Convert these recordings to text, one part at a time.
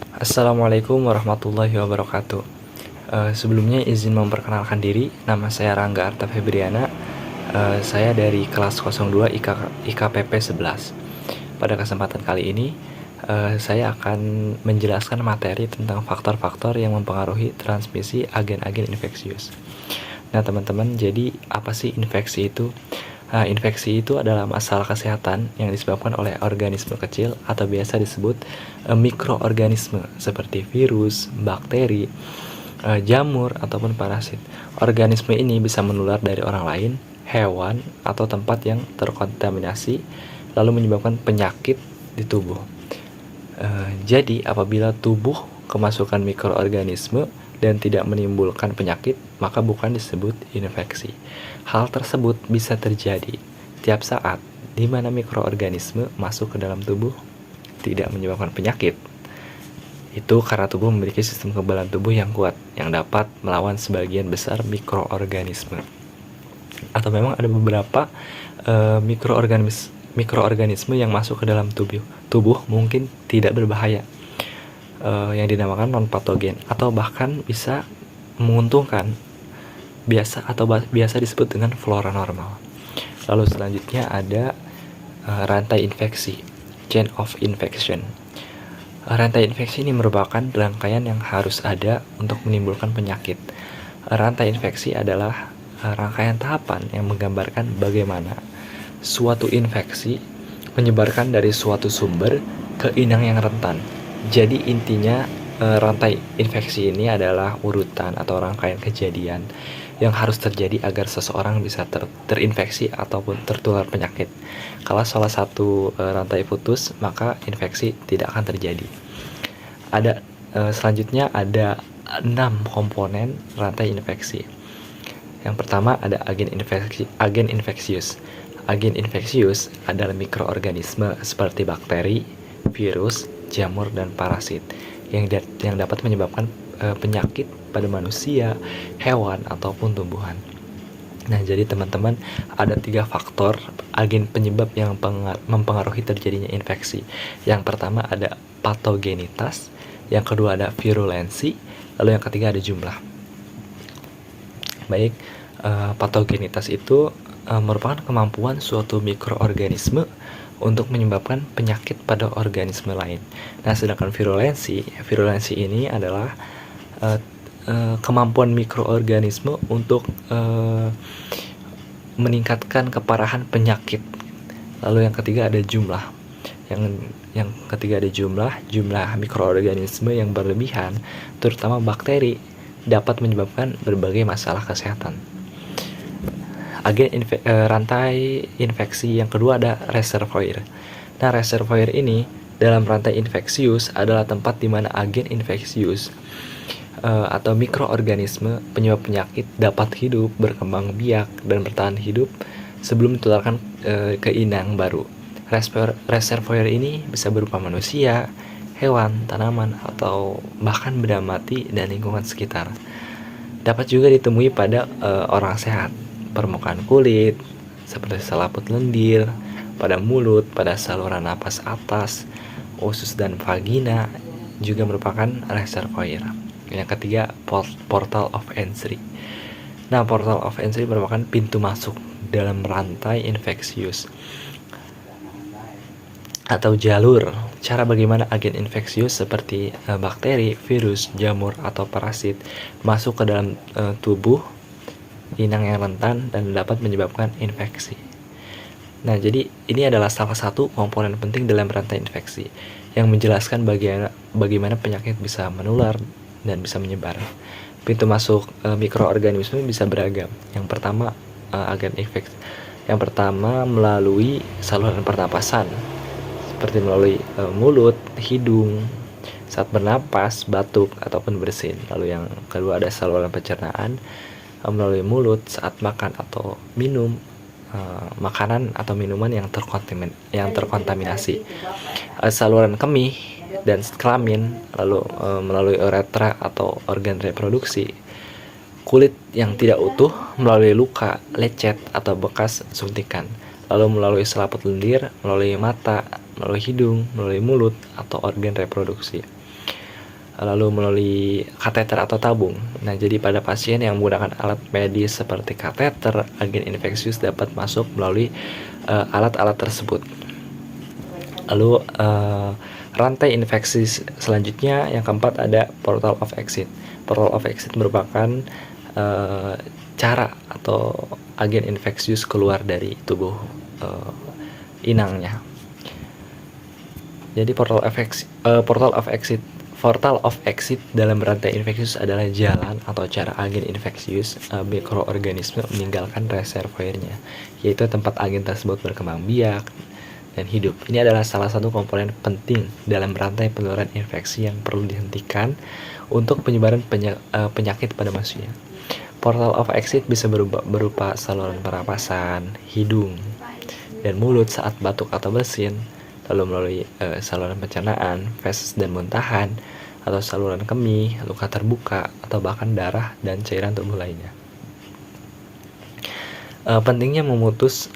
Assalamualaikum warahmatullahi wabarakatuh. Sebelumnya izin memperkenalkan diri, nama saya Rangga Arta Febriana. Saya dari kelas 02 IKPP 11. Pada kesempatan kali ini, saya akan menjelaskan materi tentang faktor-faktor yang mempengaruhi transmisi agen-agen infeksius. Nah teman-teman, jadi apa sih infeksi itu? Infeksi itu adalah masalah kesehatan yang disebabkan oleh organisme kecil atau biasa disebut mikroorganisme seperti virus, bakteri, jamur, ataupun parasit. Organisme ini bisa menular dari orang lain, hewan, atau tempat yang terkontaminasi, lalu menyebabkan penyakit di tubuh. Jadi, apabila tubuh kemasukan mikroorganisme dan tidak menimbulkan penyakit, maka bukan disebut infeksi. Hal tersebut bisa terjadi tiap saat di mana mikroorganisme masuk ke dalam tubuh tidak menyebabkan penyakit. Itu karena tubuh memiliki sistem kekebalan tubuh yang kuat yang dapat melawan sebagian besar mikroorganisme. Atau memang ada beberapa mikroorganisme yang masuk ke dalam tubuh mungkin tidak berbahaya, yang dinamakan non-patogen, atau bahkan bisa menguntungkan, biasa disebut dengan flora normal. Lalu selanjutnya ada rantai infeksi, chain of infection. Rantai infeksi ini merupakan rangkaian yang harus ada untuk menimbulkan penyakit. Rantai infeksi adalah rangkaian tahapan yang menggambarkan bagaimana suatu infeksi menyebarkan dari suatu sumber ke inang yang rentan. Jadi intinya rantai infeksi ini adalah urutan atau rangkaian kejadian yang harus terjadi agar seseorang bisa terinfeksi ataupun tertular penyakit. Kalau salah satu rantai putus, maka infeksi tidak akan terjadi. Selanjutnya ada 6 komponen rantai infeksi. Yang pertama ada agen infeksius. Agen infeksius adalah mikroorganisme seperti bakteri, virus, jamur, dan parasit yang dapat menyebabkan penyakit pada manusia, hewan, ataupun tumbuhan. Nah, jadi teman-teman, ada 3 faktor agen penyebab yang mempengaruhi terjadinya infeksi. Yang pertama ada patogenitas, yang kedua ada virulensi, lalu yang ketiga ada jumlah. Baik, patogenitas itu merupakan kemampuan suatu mikroorganisme untuk menyebabkan penyakit pada organisme lain. Nah, sedangkan virulensi ini adalah kemampuan mikroorganisme untuk meningkatkan keparahan penyakit. Lalu yang ketiga ada jumlah. Yang ketiga ada jumlah mikroorganisme yang berlebihan, terutama bakteri, dapat menyebabkan berbagai masalah kesehatan. Rantai infeksi yang kedua ada reservoir. Nah, reservoir ini dalam rantai infeksius adalah tempat di mana agen infeksius atau mikroorganisme penyebab penyakit dapat hidup, berkembang biak, dan bertahan hidup sebelum ditularkan ke inang baru. Reservoir ini bisa berupa manusia, hewan, tanaman, atau bahkan benda mati dan lingkungan sekitar. Dapat juga ditemui pada orang sehat, permukaan kulit, seperti selaput lendir, pada mulut, pada saluran napas atas, usus dan vagina juga merupakan reservoir. Yang ketiga, portal of entry. Nah, portal of entry merupakan pintu masuk dalam rantai infeksius atau jalur. Cara bagaimana agen infeksius seperti bakteri, virus, jamur, atau parasit masuk ke dalam tubuh inang yang rentan dan dapat menyebabkan infeksi. Nah, jadi ini adalah salah satu komponen penting dalam rantai infeksi yang menjelaskan bagaimana penyakit bisa menular dan bisa menyebar. Pintu masuk mikroorganisme bisa beragam. Yang pertama, agen infeksi. Yang pertama melalui saluran pernapasan, seperti melalui mulut, hidung, saat bernapas, batuk, ataupun bersin. Lalu yang kedua ada saluran pencernaan, melalui mulut saat makan atau minum makanan atau minuman yang terkontaminasi. Saluran kemih dan kelamin, lalu melalui uretra atau organ reproduksi. Kulit yang tidak utuh melalui luka, lecet, atau bekas suntikan. Lalu melalui selaput lendir, melalui mata, melalui hidung, melalui mulut, atau organ reproduksi. lalu melalui kateter atau tabung. Nah, jadi pada pasien yang menggunakan alat medis seperti kateter, agen infeksius dapat masuk melalui alat-alat tersebut. Lalu rantai infeksi selanjutnya yang keempat ada portal of exit. Portal of exit merupakan cara atau agen infeksius keluar dari tubuh inangnya. Jadi portal of exit dalam rantai infeksius adalah jalan atau cara agen infeksius mikroorganisme meninggalkan reservoirnya, yaitu tempat agen tersebut berkembang biak dan hidup. Ini adalah salah satu komponen penting dalam rantai penularan infeksi yang perlu dihentikan untuk penyebaran penyakit pada manusia. Portal of exit bisa berupa saluran pernapasan, hidung, dan mulut saat batuk atau bersin, lalu melalui saluran pencernaan, feses dan muntahan, atau saluran kemih, luka terbuka, atau bahkan darah dan cairan tubuh lainnya. Pentingnya memutus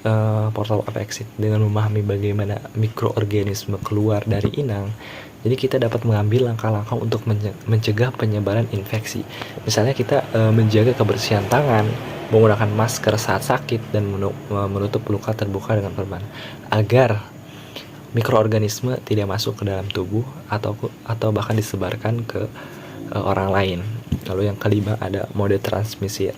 portal of exit dengan memahami bagaimana mikroorganisme keluar dari inang. Jadi kita dapat mengambil langkah-langkah untuk mencegah penyebaran infeksi. Misalnya kita menjaga kebersihan tangan, menggunakan masker saat sakit, dan menutup luka terbuka dengan perban agar mikroorganisme tidak masuk ke dalam tubuh atau bahkan disebarkan ke orang lain. Lalu yang kelima ada mode transmisi.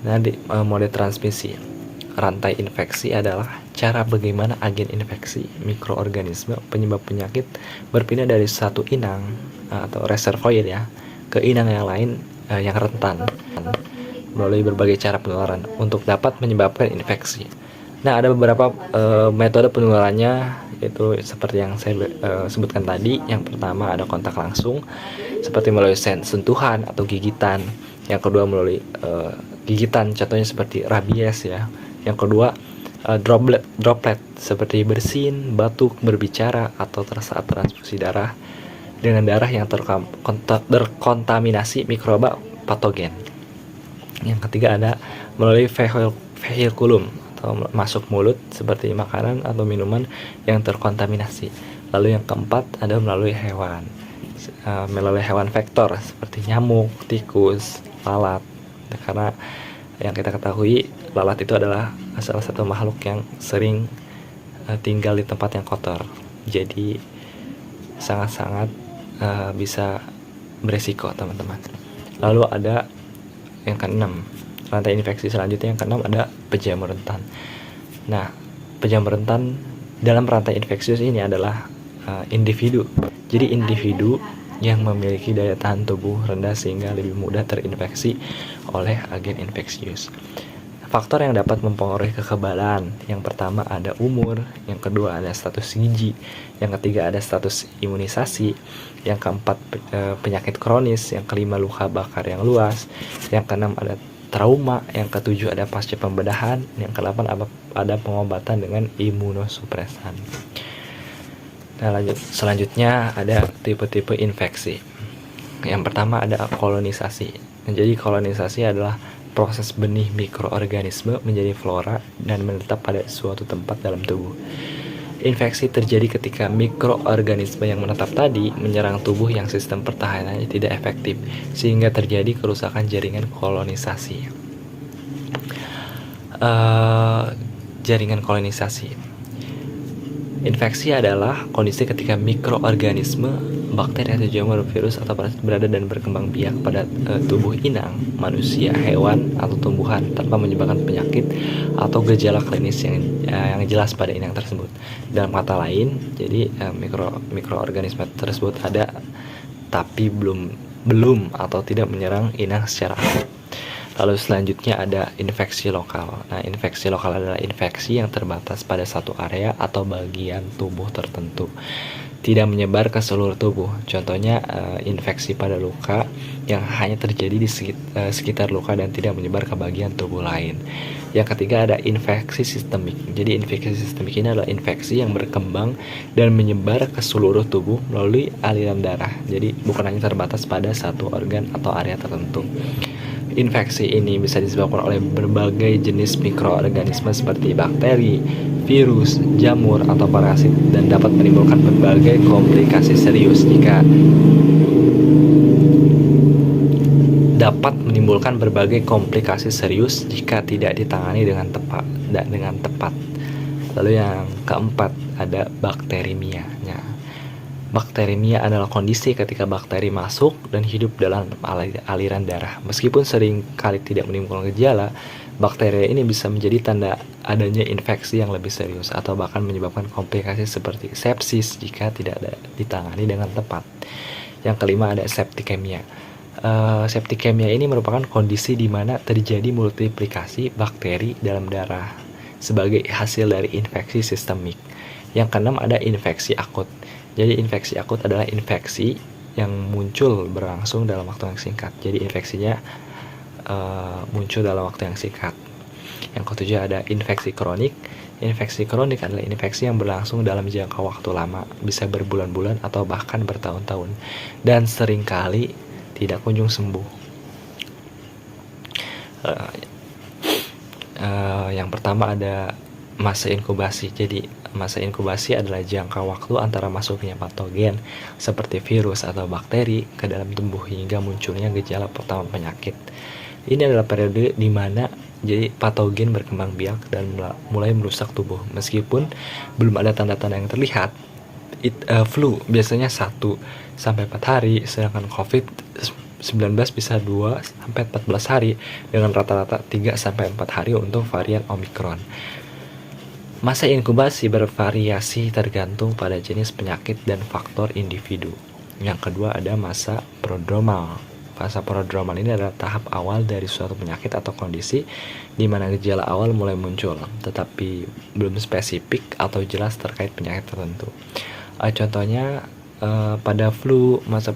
Nah, mode transmisi rantai infeksi adalah cara bagaimana agen infeksi mikroorganisme penyebab penyakit berpindah dari satu inang atau reservoir ya ke inang yang lain yang rentan melalui berbagai cara penularan untuk dapat menyebabkan infeksi. Nah, ada beberapa metode penularannya, yaitu seperti yang saya sebutkan tadi. Yang pertama ada kontak langsung, seperti melalui sentuhan atau gigitan. Yang kedua melalui gigitan, contohnya seperti rabies ya. Yang kedua droplet seperti bersin, batuk, berbicara, atau saat transfusi darah dengan darah yang terkontaminasi mikroba patogen. Yang ketiga ada melalui vehikulum atau masuk mulut seperti makanan atau minuman yang terkontaminasi. Lalu yang keempat ada melalui hewan vektor seperti nyamuk, tikus, lalat. Karena yang kita ketahui lalat itu adalah salah satu makhluk yang sering tinggal di tempat yang kotor, jadi sangat-sangat bisa beresiko teman-teman. Lalu ada yang keenam, rantai infeksi selanjutnya yang keenam ada penjamur rentan. Nah, penjamur rentan dalam rantai infeksius ini adalah individu. Jadi individu yang memiliki daya tahan tubuh rendah sehingga lebih mudah terinfeksi oleh agen infeksius. Faktor yang dapat mempengaruhi kekebalan, yang pertama ada umur, yang kedua ada status gizi, yang ketiga ada status imunisasi, yang keempat penyakit kronis, yang kelima luka bakar yang luas, yang keenam ada trauma, yang ketujuh ada pasca pembedahan, yang kedelapan ada pengobatan dengan imunosupresan. Nah, selanjutnya ada tipe-tipe infeksi. Yang pertama ada kolonisasi. Nah, jadi kolonisasi adalah proses benih mikroorganisme menjadi flora dan menetap pada suatu tempat dalam tubuh. Infeksi terjadi ketika mikroorganisme yang menetap tadi menyerang tubuh yang sistem pertahanannya tidak efektif, sehingga terjadi kerusakan jaringan kolonisasi. Jaringan kolonisasi. Infeksi adalah kondisi ketika mikroorganisme, bakteri atau jamur, virus atau parasit berada dan berkembang biak pada tubuh inang, manusia, hewan, atau tumbuhan tanpa menyebabkan penyakit atau gejala klinis yang jelas pada inang tersebut. Dalam kata lain, jadi mikroorganisme tersebut ada tapi belum atau tidak menyerang inang secara akut. Lalu selanjutnya ada infeksi lokal. Nah, infeksi lokal adalah infeksi yang terbatas pada satu area atau bagian tubuh tertentu, tidak menyebar ke seluruh tubuh. Contohnya infeksi pada luka yang hanya terjadi di sekitar luka dan tidak menyebar ke bagian tubuh lain. Yang ketiga ada infeksi sistemik. Jadi infeksi sistemik ini adalah infeksi yang berkembang dan menyebar ke seluruh tubuh melalui aliran darah. Jadi bukan hanya terbatas pada satu organ atau area tertentu. Infeksi ini bisa disebabkan oleh berbagai jenis mikroorganisme seperti bakteri, virus, jamur, atau parasit dan dapat menimbulkan berbagai komplikasi serius jika dapat menimbulkan berbagai komplikasi serius jika tidak ditangani dengan tepat. Lalu yang keempat ada bakterimia. Nah, bakterimia adalah kondisi ketika bakteri masuk dan hidup dalam aliran darah. Meskipun sering kali tidak menimbulkan gejala, bakteri ini bisa menjadi tanda adanya infeksi yang lebih serius atau bahkan menyebabkan komplikasi seperti sepsis jika tidak ditangani dengan tepat. Yang kelima ada septikemia. Septikemia ini merupakan kondisi di mana terjadi multiplikasi bakteri dalam darah sebagai hasil dari infeksi sistemik. Yang keenam ada infeksi akut. Jadi infeksi akut adalah infeksi yang muncul berlangsung dalam waktu yang singkat. Jadi infeksinya muncul dalam waktu yang singkat. Yang ketujuh ada infeksi kronik. Infeksi kronik adalah infeksi yang berlangsung dalam jangka waktu lama, bisa berbulan-bulan atau bahkan bertahun-tahun, dan seringkali tidak kunjung sembuh. Yang pertama ada masa inkubasi. Jadi masa inkubasi adalah jangka waktu antara masuknya patogen seperti virus atau bakteri ke dalam tubuh hingga munculnya gejala pertama penyakit. Ini adalah periode di mana jadi patogen berkembang biak dan mulai merusak tubuh. Meskipun belum ada tanda-tanda yang terlihat, flu biasanya 1-4 hari, sedangkan COVID-19 bisa 2-14 hari dengan rata-rata 3-4 hari untuk varian Omicron. Masa inkubasi bervariasi tergantung pada jenis penyakit dan faktor individu. Yang kedua ada masa prodromal. Masa prodromal ini adalah tahap awal dari suatu penyakit atau kondisi di mana gejala awal mulai muncul, tetapi belum spesifik atau jelas terkait penyakit tertentu. Contohnya pada flu, masa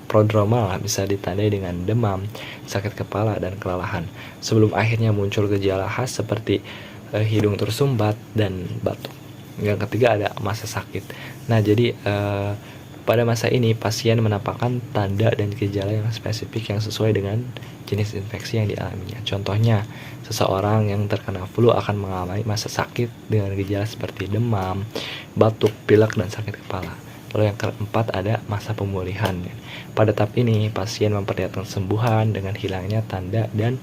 prodromal bisa ditandai dengan demam, sakit kepala, dan kelelahan. Sebelum akhirnya muncul gejala khas seperti hidung tersumbat dan batuk. Yang ketiga ada masa sakit. Nah, jadi pada masa ini pasien menampakkan tanda dan gejala yang spesifik yang sesuai dengan jenis infeksi yang dialaminya. Contohnya, seseorang yang terkena flu akan mengalami masa sakit dengan gejala seperti demam, batuk, pilek, dan sakit kepala. Lalu yang keempat ada masa pemulihan. Pada tahap ini pasien memperlihatkan kesembuhan dengan hilangnya tanda dan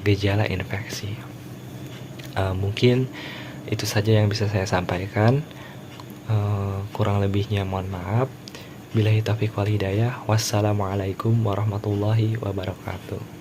gejala infeksi. Mungkin itu saja yang bisa saya sampaikan. Kurang lebihnya mohon maaf. Billahi taufiq wal hidayah. Wassalamualaikum warahmatullahi wabarakatuh.